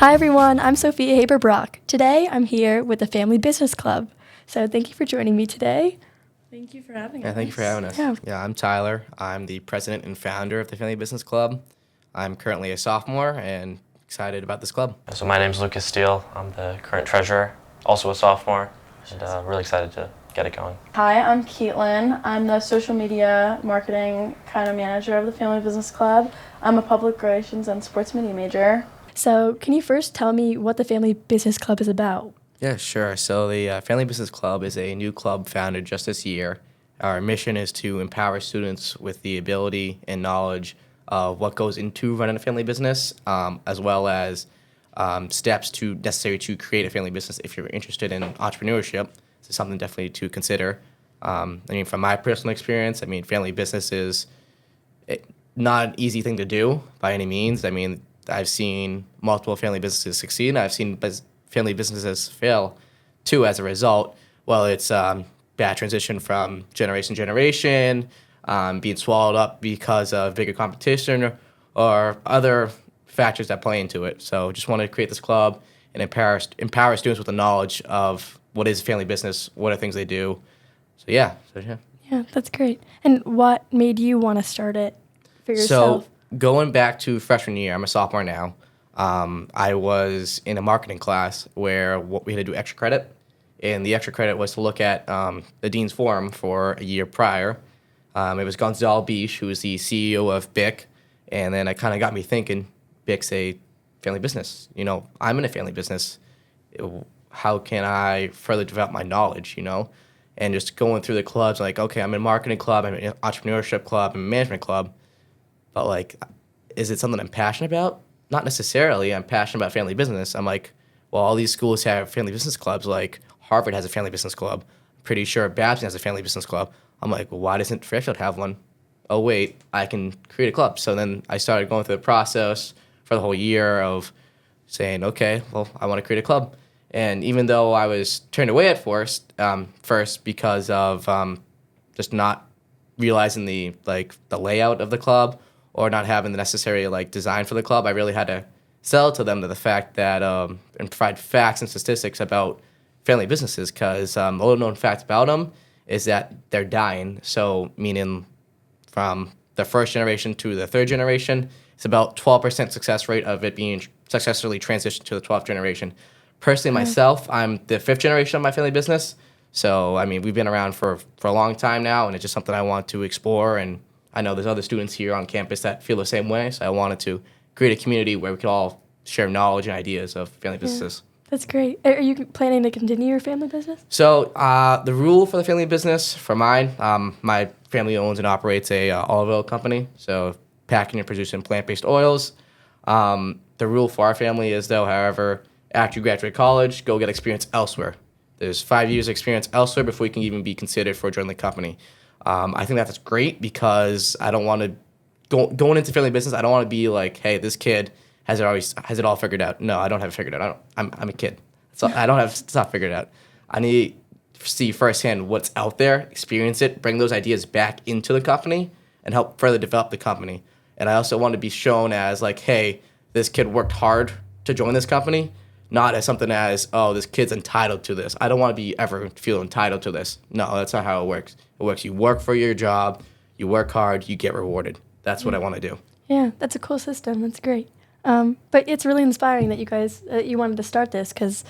Hi everyone, I'm Sophia Haber Brock. Today I'm here with the Family Business Club. So thank you for joining me today. Thank you for having us. Yeah, thank you for having us. Yeah, I'm Tyler. I'm the president and founder of the Family Business Club. I'm currently a sophomore and excited about this club. So my name's Steele. I'm the current treasurer, also a sophomore, and really excited to get it going. Hi, I'm Kaitlyn. I'm the social media marketing kind of manager of the Family Business Club. I'm a public relations and sports media major. So can you first tell me what the Family Business Club is about? Yeah, sure. So the Family Business Club is a new club founded just this year. Our mission is to empower students with the ability and knowledge of what goes into running a family business, as well as steps necessary to create a family business if you're interested in entrepreneurship. This is something definitely to consider. From my personal experience, family business is not an easy thing to do by any means. I've seen multiple family businesses succeed, and I've seen family businesses fail too as a result. Well, it's bad transition from generation to generation, being swallowed up because of bigger competition or other factors that play into it. So just want to create this club and empower students with the knowledge of what is family business, what are things they do. Yeah, that's great. And what made you want to start it for yourself? So going back to freshman year, I'm a sophomore now. I was in a marketing class where we had to do extra credit, and the extra credit was to look at the dean's forum for a year prior. It was Gonzalo Bish, who was the CEO of BIC, and then it kind of got me thinking, BIC's a family business. I'm in a family business. How can I further develop my knowledge, And just going through the clubs, like, okay, I'm in a marketing club, I'm in an entrepreneurship club, I'm in a management club. But, is it something I'm passionate about? Not necessarily. I'm passionate about family business. I'm like, well, all these schools have family business clubs. Like, Harvard has a family business club. I'm pretty sure Babson has a family business club. I'm like, well, why doesn't Fairfield have one? Oh, wait, I can create a club. So then I started going through the process for the whole year of saying, okay, well, I want to create a club. And even though I was turned away at first because of just not realizing the layout of the club, or not having the necessary design for the club, I really had to sell to them to the fact that and provide facts and statistics about family businesses, because a little known fact about them is that they're dying. So meaning from the first generation to the third generation, it's about 12% success rate of it being successfully transitioned to the 12th generation. Personally, myself, I'm the 5th generation of my family business. So, we've been around for a long time now, and it's just something I want to explore. And I know there's other students here on campus that feel the same way, so I wanted to create a community where we could all share knowledge and ideas of family businesses. That's great. Are you planning to continue your family business? So the rule for the family business, for mine, my family owns and operates a olive oil company, so packing and producing plant-based oils. The rule for our family is, though, however, after you graduate college, go get experience elsewhere. There's 5 years experience elsewhere before you can even be considered for joining the company. I think that's great, because I don't want to going into family business. I don't want to be like, hey, this kid has it all figured out. No, I don't have it figured out. I'm a kid, so I don't have stuff figured out. I need to see firsthand what's out there, experience it, bring those ideas back into the company, and help further develop the company. And I also want to be shown as like, hey, this kid worked hard to join this company, not as something as, oh, this kid's entitled to this. I don't want to be ever feel entitled to this. No, that's not how it works. It works. You work for your job, you work hard, you get rewarded. That's what I want to do. Yeah, that's a cool system. That's great. But it's really inspiring that you guys you wanted to start this, because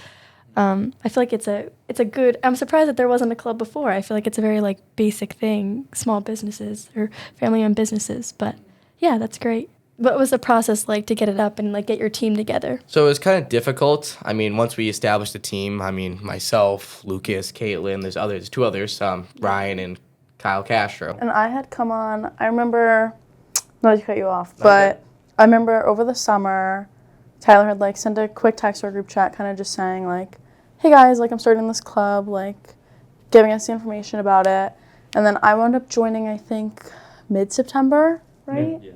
I feel like it's a good. I'm surprised that there wasn't a club before. I feel like it's a very basic thing, small businesses or family-owned businesses. But yeah, that's great. What was the process like to get it up and get your team together? So it was kind of difficult. Once we established the team, myself, Lucas, Kaitlyn, there's two others, Ryan and Kyle Castro. And I had come on, I remember, not to cut you off, but I remember over the summer, Tyler had sent a quick text to our group chat kind of just saying hey guys, I'm starting this club, giving us the information about it. And then I wound up joining, I think, mid-September, right? Yeah.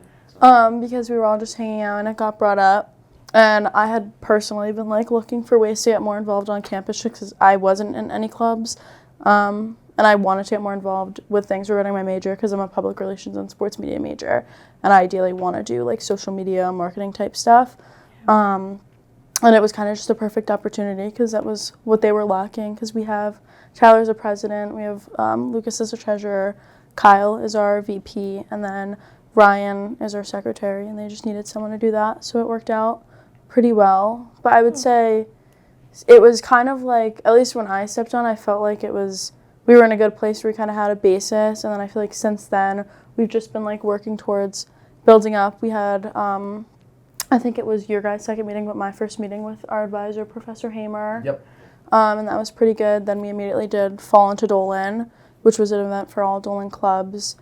Because we were all just hanging out and it got brought up. And I had personally been looking for ways to get more involved on campus because I wasn't in any clubs. And I wanted to get more involved with things regarding my major because I'm a public relations and sports media major. And I ideally want to do social media, marketing type stuff. And And it was kind of just a perfect opportunity because that was what they were lacking, because we have Tyler as a president, we have Lucas as a treasurer, Kyle is our VP, and then Ryan is our secretary, and they just needed someone to do that. So it worked out pretty well. But I would say it was kind of like, at least when I stepped on, I felt like we were in a good place where we kind of had a basis. And then I feel like since then, we've just been like working towards building up. We had, I think it was your guys' second meeting, but my first meeting with our advisor, Professor Hamer. Yep. And that was pretty good. Then we immediately did Fall into Dolan, which was an event for all Dolan clubs,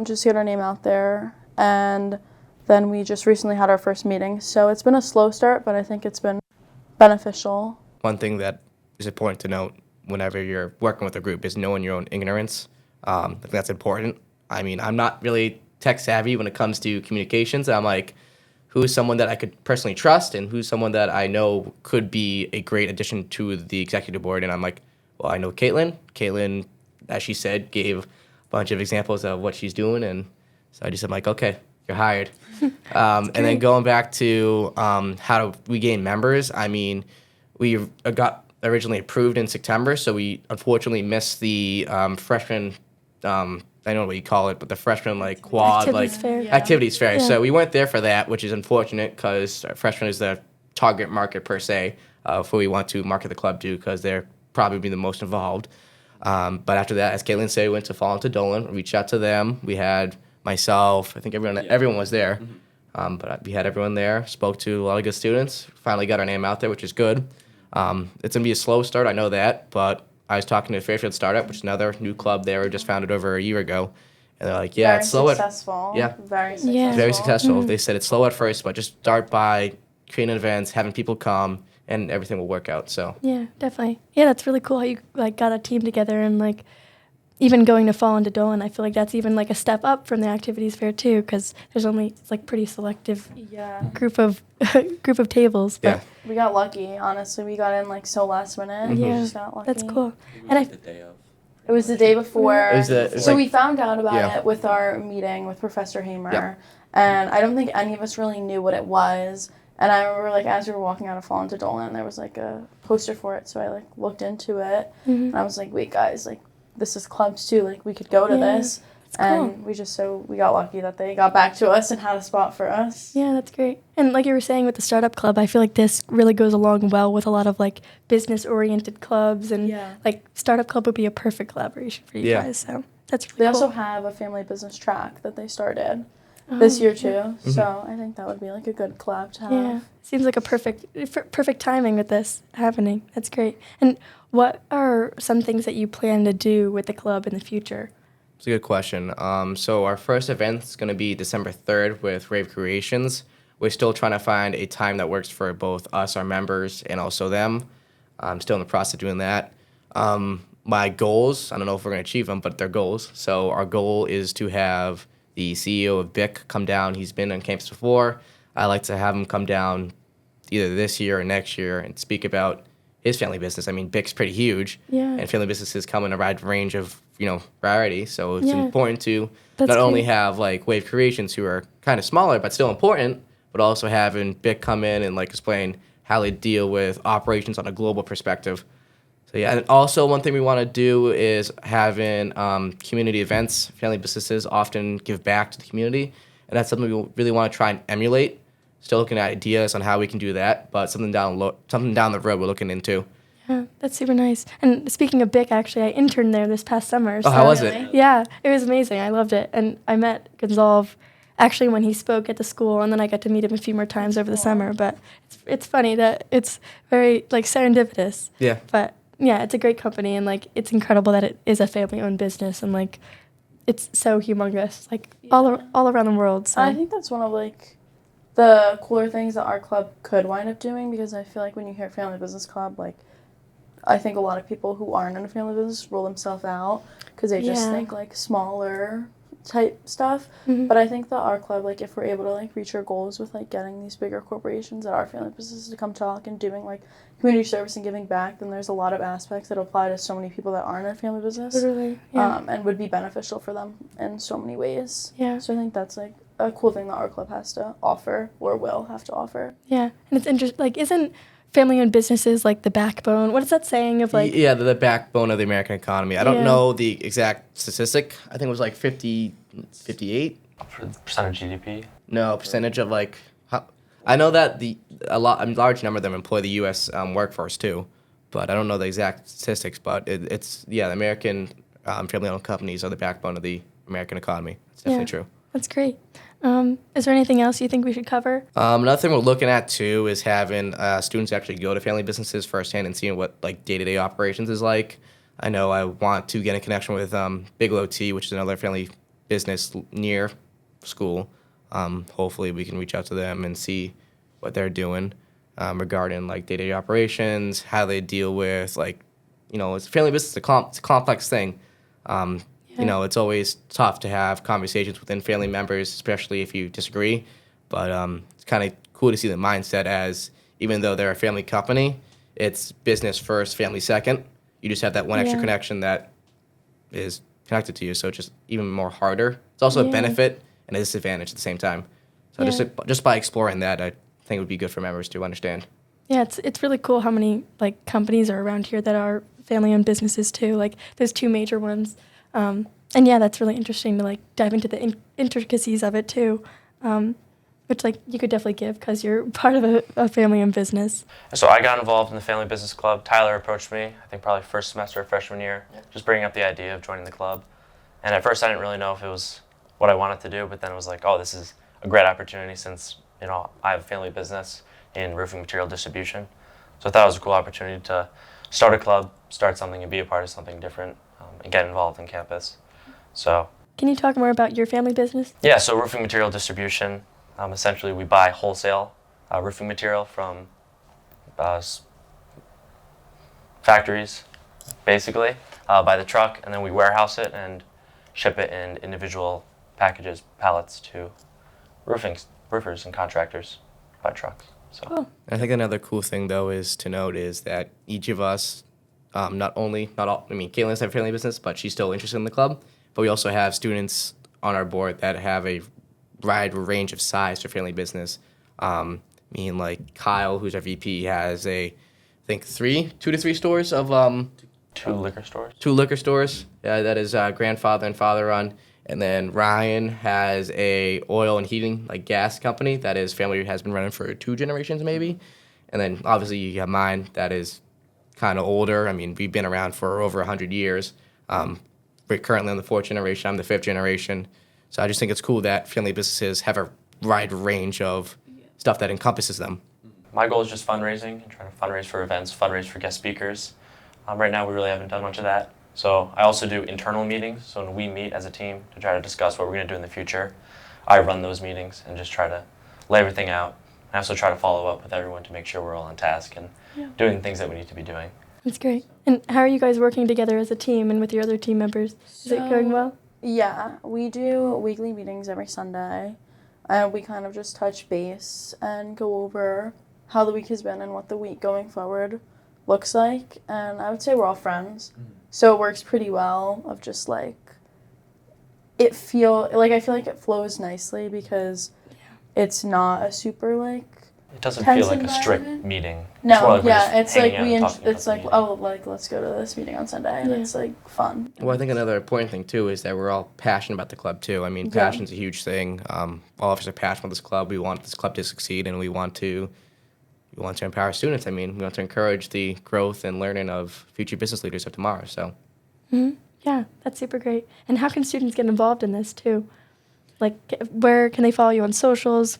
just to get our name out there. And then we just recently had our first meeting. So it's been a slow start, but I think it's been beneficial. One thing that is important to note whenever you're working with a group is knowing your own ignorance. I think that's important. I mean, I'm not really tech savvy when it comes to communications. I'm like, who's someone that I could personally trust and who's someone that I know could be a great addition to the executive board? And I'm like, well, I know Kaitlyn. Kaitlyn, as she said, gave a bunch of examples of what she's doing. And so I just am like, okay, you're hired. And then going back to how do we gain members, I mean, we got originally approved in September, so we unfortunately missed the freshman, I don't know what you call it, but the freshman like quad Activities like fair. Yeah. activities fair. Yeah. So we weren't there for that, which is unfortunate because freshman is the target market per se for we want to market the club to, because they're probably the most involved. But after that, as Kaitlyn said, we went to Fall into Dolan, reached out to them. We had myself, I think everyone was there. But we had everyone there, spoke to a lot of good students, finally got our name out there, which is good. It's going to be a slow start, I know that, but I was talking to Fairfield Startup, which is another new club there, we just founded over a year ago. And they're like, yeah, Very it's slow successful. Yeah. Very successful. Yeah. very successful. They said it's slow at first, but just start by creating events, having people come, and everything will work out. So Yeah, definitely. Yeah, that's really cool how you like got a team together, and like even going to Fall into Dolan, I feel like that's even like a step up from the activities fair too, because there's only it's like pretty selective Yeah. group of tables. But yeah, We got lucky, honestly. We got in like so last minute. We Yeah, just got lucky. that's cool. And I the day of. It was the day before. It was it's So like- we found out about Yeah. it with our meeting with Professor Hamer. Yeah. And I don't think any of us really knew what it was. And I remember like as we were walking out of Fall into Dolan, there was like a poster for it. So I like looked into it and I was like, wait guys, like this is clubs too. Like we could go to Yeah, this. cool. And we got lucky that they got back to us and had a spot for us. Yeah, that's great. And like you were saying with the startup club, I feel like this really goes along well with a lot of like business-oriented clubs, and Yeah. like startup club would be a perfect collaboration for you Yeah. guys. So that's They really also cool. have a family business track that they started this year too. Mm-hmm. So I think that would be like a good collab to have. Yeah, seems like a perfect timing with this happening. That's great. And what are some things that you plan to do with the club in the future? it's a good question. So our first event is going to be December 3rd with Rave Creations. We're still trying to find a time that works for both us, our members, and also them. I'm still in the process of doing that. My goals, I don't know if we're going to achieve them, but they're goals. So our goal is to have the CEO of BIC come down. He's been on campus before. I'd like to have him come down either this year or next year and speak about his family business. I mean, BIC's pretty huge, Yeah. and family businesses come in a wide range of, variety. So it's Yeah. important to That's not only great. have like Wave Creations, who are kind of smaller but still important, but also having BIC come in and like explain how they deal with operations on a global perspective. So yeah, and also one thing we want to do is having community events. Family businesses often give back to the community, and that's something we really want to try and emulate. Still looking at ideas on how we can do that, but something down the road we're looking into. Yeah, that's super nice. And speaking of BIC, actually, I interned there this past summer. Oh, how was Really? it? Yeah, it was amazing. I loved it. And I met Gonzalve actually when he spoke at the school, and then I got to meet him a few more times over the summer. But it's funny that it's very like serendipitous. Yeah. But yeah, it's a great company, and like it's incredible that it is a family-owned business, and like it's so humongous, like all around the world. So I think that's one of like the cooler things that our club could wind up doing, because I feel like when you hear family business club, like I think a lot of people who aren't in a family business rule themselves out because they just Yeah. think like smaller type stuff. Mhm. But I think that our club, like if we're able to like reach our goals with like getting these bigger corporations that are family businesses to come talk and doing like community service and giving back, then there's a lot of aspects that apply to so many people that aren't in a family business. literally, yeah, And would be beneficial for them in so many ways. yeah. So I think that's like a cool thing that our club has to offer, or will have to offer. Yeah, and it's interesting. Like, isn't family-owned businesses like the backbone. What is that saying of like? Yeah, the backbone of the American economy. I don't Yeah. know the exact statistic. I think it was like 50, 58. For the percentage of GDP. No, percentage of like. I know that a large number of them employ the U.S. Workforce too, but I don't know the exact statistics. But it's the American family-owned companies are the backbone of the American economy. It's definitely true. That's great. Is there anything else you think we should cover? Another thing we're looking at too is having students actually go to family businesses firsthand and seeing what like day-to-day operations is like. I know I want to get in connection with Bigelow Tea, which is another family business near school. Hopefully we can reach out to them and see what they're doing regarding like day-to-day operations, how they deal with like, it's a family business. It's a complex thing. It's always tough to have conversations within family members, especially if you disagree. But it's kind of cool to see the mindset as even though they're a family company, it's business first, family second. You just have that one extra connection that is connected to you, so it's just even more harder. It's also a benefit and a disadvantage at the same time. So just by exploring that, I think it would be good for members to understand. Yeah, it's really cool how many like companies are around here that are family-owned businesses too. Like there's 2 major ones. And yeah, that's really interesting to like dive into the intricacies of it too, which like you could definitely give because you're part of a family-owned business. So I got involved in the Family Business Club. Tyler approached me, I think probably first semester of freshman year, just bringing up the idea of joining the club. And at first I didn't really know if it was what I wanted to do, but then it was like, oh, this is a great opportunity since, I have a family business in roofing material distribution. So I thought it was a cool opportunity to start a club, start something and be a part of something different, and get involved in campus. So. Can you talk more about your family business? Yeah, so roofing material distribution. Essentially, we buy wholesale roofing material from factories, basically, by the truck, and then we warehouse it and ship it in individual packages, pallets to roofers and contractors by trucks. So. Cool. I think another cool thing though is to note is that each of us, Kaitlyn's have a family business, but she's still interested in the club. But we also have students on our board that have a wide range of size for family business. Like Kyle, who's our VP, has I think 2 to 3 stores of 2 liquor stores. 2 liquor stores. That is grandfather and father run. And then Ryan has a oil and heating, like gas company that his family has been running for 2 generations maybe. And then obviously you have mine that is kind of older. We've been around for over 100 years. We're currently in the 4th generation. I'm the 5th generation. So I just think it's cool that family businesses have a wide range of stuff that encompasses them. My goal is just fundraising and trying to fundraise for events, fundraise for guest speakers. Right now we really haven't done much of that. So I also do internal meetings. So when we meet as a team to try to discuss what we're going to do in the future, I run those meetings and just try to lay everything out. I also try to follow up with everyone to make sure we're all on task and doing things that we need to be doing. That's great. And how are you guys working together as a team and with your other team members? Is it going well? Yeah, we do weekly meetings every Sunday. And we kind of just touch base and go over how the week has been and what the week going forward looks like. And I would say we're all friends. So it works pretty well of just like, I feel like it flows nicely because it's not a super like It doesn't tense feel like a strict environment. meeting. No, we're just it's like hanging out and talking about the meeting. let's go to this meeting on Sunday, and it's like fun. Well, I think another important thing too is that we're all passionate about the club too. Passion's a huge thing. All of us are passionate about this club. We want this club to succeed, and we want to empower students. We want to encourage the growth and learning of future business leaders of tomorrow. So. Mm-hmm. Yeah, that's super great. And how can students get involved in this too? Like, where can they follow you on socials?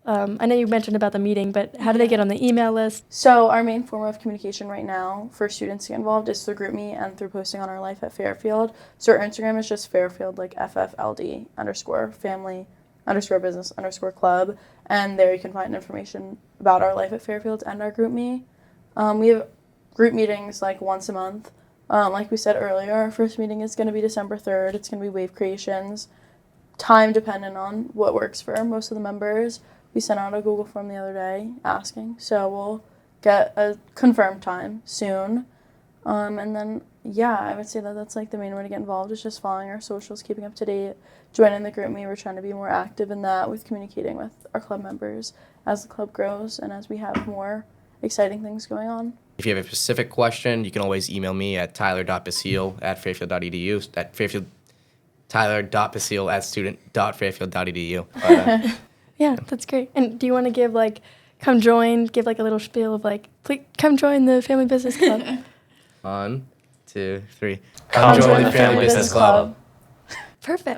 I know you mentioned about the meeting, but how do they get on the email list? So our main form of communication right now for students to get involved is through GroupMe and through posting on our Life at Fairfield. So our Instagram is just Fairfield, like FFLD_family_business_club. And there you can find information about our Life at Fairfield and our GroupMe. We have group meetings like once a month. Like we said earlier, our first meeting is going to be December 3rd. It's going to be wave creations. Time dependent on what works for most of the members. We sent out a Google form the other day asking, so we'll get a confirmed time soon. And then, I would say that that's like the main way to get involved is just following our socials, keeping up to date, joining the GroupMe. We're trying to be more active in that with communicating with our club members as the club grows and as we have more exciting things going on. If you have a specific question, you can always email me at tyler.basile@fairfield.edu. Tyler.basile@student.fairfield.edu. Yeah, that's great. And do you want to give like a little spiel of like, please come join the Family Business Club? 1, 2, 3. Come join the Family Business Club. Perfect.